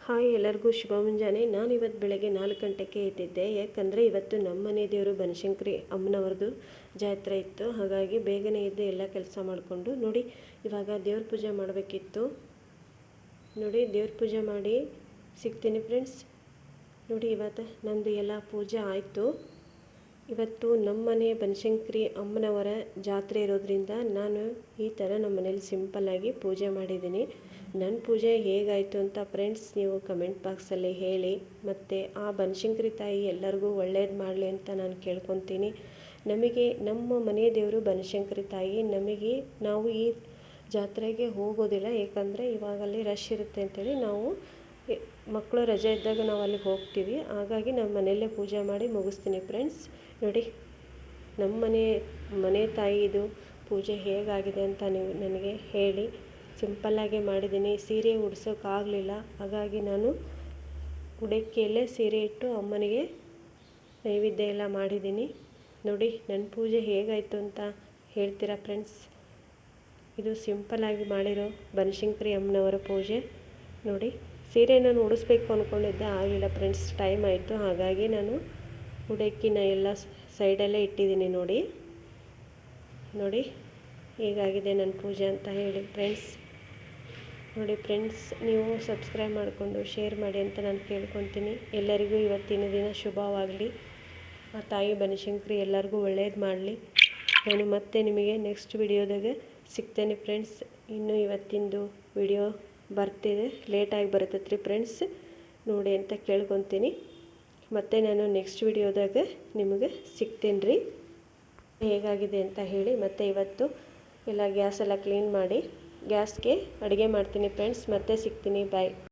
Hi ಎಲ್ಲರಿಗೂ ಶುಭ ಮುಂಜಾನೆ. ನಾನು ಇವತ್ತು ಬೆಳಗ್ಗೆ 4 ಗಂಟೆಗೆ ಎದ್ದಿದ್ದೆ. ಯಾಕಂದರೆ ಇವತ್ತು ನಮ್ಮ ಮನೆ ದೇವರು ಬನಶಂಕರಿ ಅಮ್ಮನವ್ರದ್ದು ಜಾತ್ರೆ ಇತ್ತು. ಹಾಗಾಗಿ ಬೇಗನೆ ಎದ್ದು ಎಲ್ಲ ಕೆಲಸ ಮಾಡಿಕೊಂಡು ನೋಡಿ ಇವಾಗ ದೇವ್ರ ಪೂಜೆ ಮಾಡಬೇಕಿತ್ತು. ನೋಡಿ ದೇವ್ರ ಪೂಜೆ ಮಾಡಿ ಸಿಗ್ತೀನಿ ಫ್ರೆಂಡ್ಸ್. ನೋಡಿ ಇವತ್ತು ನಂದು ಎಲ್ಲ ಪೂಜೆ ಆಯಿತು. ಇವತ್ತು ನಮ್ಮ ಮನೆ ಬನಶಂಕರಿ ಅಮ್ಮನವರ ಜಾತ್ರೆ ಇರೋದ್ರಿಂದ ನಾನು ಈ ಥರ ನಮ್ಮ ಮನೇಲಿ ಸಿಂಪಲ್ಲಾಗಿ ಪೂಜೆ ಮಾಡಿದ್ದೀನಿ. ನನ್ನ ಪೂಜೆ ಹೇಗಾಯಿತು ಅಂತ ಫ್ರೆಂಡ್ಸ್ ನೀವು ಕಮೆಂಟ್ ಬಾಕ್ಸಲ್ಲಿ ಹೇಳಿ. ಮತ್ತು ಆ ಬನಶಂಕರಿ ತಾಯಿ ಎಲ್ಲರಿಗೂ ಒಳ್ಳೇದು ಮಾಡಲಿ ಅಂತ ನಾನು ಕೇಳ್ಕೊತೀನಿ. ನಮಗೆ ನಮ್ಮ ಮನೆ ದೇವರು ಬನಶಂಕರಿ ತಾಯಿ. ನಾವು ಈ ಜಾತ್ರೆಗೆ ಹೋಗೋದಿಲ್ಲ, ಏಕೆಂದರೆ ಇವಾಗಲ್ಲಿ ರಶ್ ಇರುತ್ತೆ ಅಂತೇಳಿ ನಾವು ಮಕ್ಕಳು ರಜೆ ಇದ್ದಾಗ ನಾವು ಅಲ್ಲಿಗೆ ಹೋಗ್ತೀವಿ. ಹಾಗಾಗಿ ನಮ್ಮ ಮನೆಯಲ್ಲೇ ಪೂಜೆ ಮಾಡಿ ಮುಗಿಸ್ತೀನಿ ಫ್ರೆಂಡ್ಸ್. ನೋಡಿ ನಮ್ಮ ಮನೆ ತಾಯಿದು ಪೂಜೆ ಹೇಗಾಗಿದೆ ಅಂತ ನೀವು ನನಗೆ ಹೇಳಿ. ಸಿಂಪಲ್ಲಾಗಿ ಮಾಡಿದ್ದೀನಿ. ಸೀರೆ ಉಡ್ಸೋಕ್ಕಾಗಲಿಲ್ಲ, ಹಾಗಾಗಿ ನಾನು ಉಡಕ್ಕಿಯಲ್ಲೇ ಸೀರೆ ಇಟ್ಟು ಅಮ್ಮನಿಗೆ ನೈವೇದ್ಯ ಎಲ್ಲ ಮಾಡಿದ್ದೀನಿ. ನೋಡಿ ನನ್ನ ಪೂಜೆ ಹೇಗಾಯಿತು ಅಂತ ಹೇಳ್ತೀರಾ ಫ್ರೆಂಡ್ಸ್. ಇದು ಸಿಂಪಲ್ಲಾಗಿ ಮಾಡಿರೋ ಬನಶಂಕರಿ ಅಮ್ಮನವರ ಪೂಜೆ. ನೋಡಿ ಸೀರೆ ನಾನು ಉಡಿಸ್ಬೇಕು ಅಂದ್ಕೊಂಡಿದ್ದೆ, ಆಗಲಿಲ್ಲ ಫ್ರೆಂಡ್ಸ್, ಟೈಮ್ ಆಯಿತು. ಹಾಗಾಗಿ ನಾನು ಉಡಕ್ಕಿನ ಎಲ್ಲ ಸೈಡಲ್ಲೇ ಇಟ್ಟಿದ್ದೀನಿ. ನೋಡಿ ಹೇಗಾಗಿದೆ ನನ್ನ ಪೂಜೆ ಅಂತ ಹೇಳಿ ಫ್ರೆಂಡ್ಸ್. ನೋಡಿ ಫ್ರೆಂಡ್ಸ್, ನೀವು ಸಬ್ಸ್ಕ್ರೈಬ್ ಮಾಡಿಕೊಂಡು ಶೇರ್ ಮಾಡಿ ಅಂತ ನಾನು ಕೇಳ್ಕೊತೀನಿ. ಎಲ್ಲರಿಗೂ ಇವತ್ತಿನ ದಿನ ಶುಭವಾಗಲಿ. ಆ ತಾಯಿ ಬನಶಂಕರಿ ಎಲ್ಲರಿಗೂ ಒಳ್ಳೇದು ಮಾಡಲಿ. ನಾನು ಮತ್ತೆ ನಿಮಗೆ ನೆಕ್ಸ್ಟ್ ವಿಡಿಯೋದಾಗ ಸಿಗ್ತೇನೆ ಫ್ರೆಂಡ್ಸ್. ಇನ್ನು ಇವತ್ತಿಂದು ವಿಡಿಯೋ ಬರ್ತಿದೆ, ಲೇಟಾಗಿ ಬರುತ್ತತ್ರಿ ಫ್ರೆಂಡ್ಸ್, ನೋಡಿ ಅಂತ ಕೇಳ್ಕೊತೀನಿ. ಮತ್ತು ನಾನು ನೆಕ್ಸ್ಟ್ ವಿಡಿಯೋದಾಗ ನಿಮಗೆ ಸಿಗ್ತೀನಿ ರೀ. ಹೇಗಾಗಿದೆ ಅಂತ ಹೇಳಿ. ಮತ್ತು ಇವತ್ತು ಎಲ್ಲ ಗ್ಯಾಸೆಲ್ಲ ಕ್ಲೀನ್ ಮಾಡಿ ಗ್ಯಾಸ್ಗೆ ಅಡುಗೆ ಮಾಡ್ತೀನಿ ಫ್ರೆಂಡ್ಸ್. ಮತ್ತೆ ಸಿಗ್ತೀನಿ, ಬಾಯ್.